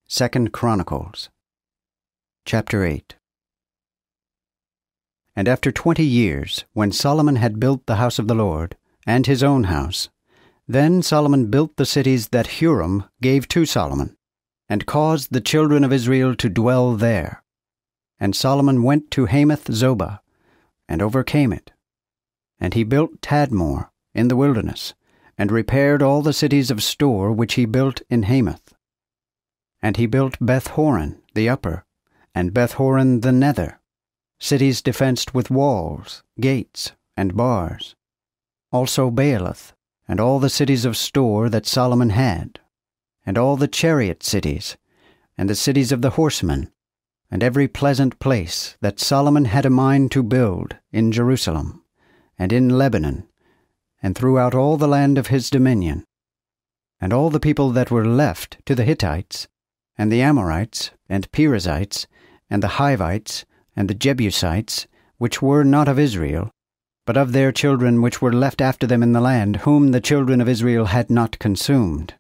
2 Chronicles, chapter 8. And after 20 years, when Solomon had built the house of the Lord, and his own house, then Solomon built the cities that Huram gave to Solomon, and caused the children of Israel to dwell there. And Solomon went to Hamath-zobah, and overcame it. And he built Tadmor in the wilderness, and repaired all the cities of store which he built in Hamath. And he built Beth-horon the upper, and Beth-horon the nether, cities defenced with walls, gates, and bars. Also Baalath, and all the cities of store that Solomon had, and all the chariot cities, and the cities of the horsemen, and every pleasant place that Solomon had a mind to build in Jerusalem, and in Lebanon, and throughout all the land of his dominion. And all the people that were left to the Hittites, and the Amorites, and Perizzites, and the Hivites, and the Jebusites, which were not of Israel, but of their children which were left after them in the land, whom the children of Israel had not consumed,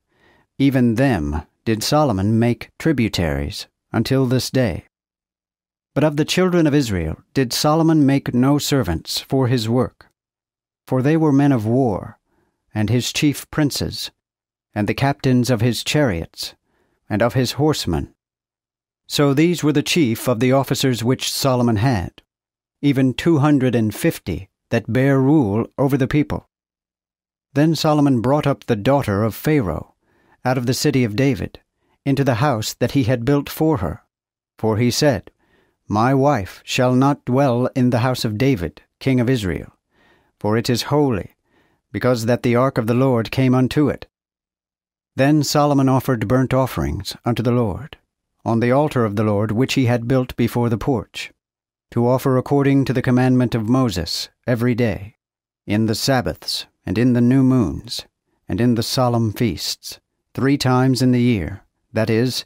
even them did Solomon make tributaries until this day. But of the children of Israel did Solomon make no servants for his work, for they were men of war, and his chief princes, and the captains of his chariots, and of his horsemen. So these were the chief of the officers which Solomon had, even 250 that bare rule over the people. Then Solomon brought up the daughter of Pharaoh, out of the city of David, into the house that he had built for her. For he said, My wife shall not dwell in the house of David, king of Israel, for it is holy, because that the ark of the Lord came unto it. Then Solomon offered burnt offerings unto the Lord, on the altar of the Lord which he had built before the porch, to offer according to the commandment of Moses every day, in the Sabbaths, and in the new moons, and in the solemn feasts, 3 times in the year, that is,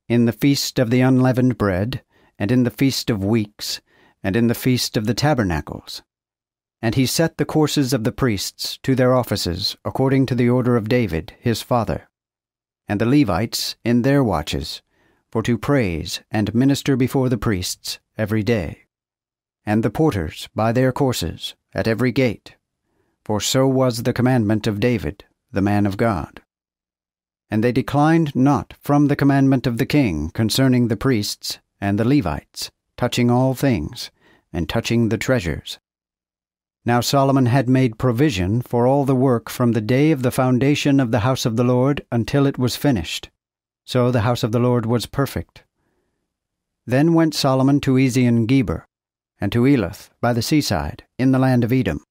in the feast of the unleavened bread, and in the feast of weeks, and in the feast of the tabernacles. And he set the courses of the priests to their offices according to the order of David his father, and the Levites in their watches, for to praise and minister before the priests every day, and the porters by their courses at every gate, for so was the commandment of David, the man of God. And they declined not from the commandment of the king concerning the priests and the Levites, touching all things, and touching the treasures. Now Solomon had made provision for all the work from the day of the foundation of the house of the Lord until it was finished. So the house of the Lord was perfect. Then went Solomon to Ezion-Geber, and to Elath by the seaside, in the land of Edom.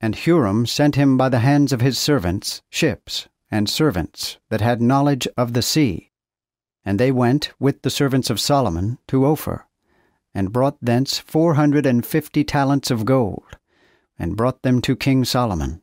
And Huram sent him by the hands of his servants ships and servants that had knowledge of the sea. And they went with the servants of Solomon to Ophir, and brought thence 450 talents of gold, and brought them to King Solomon.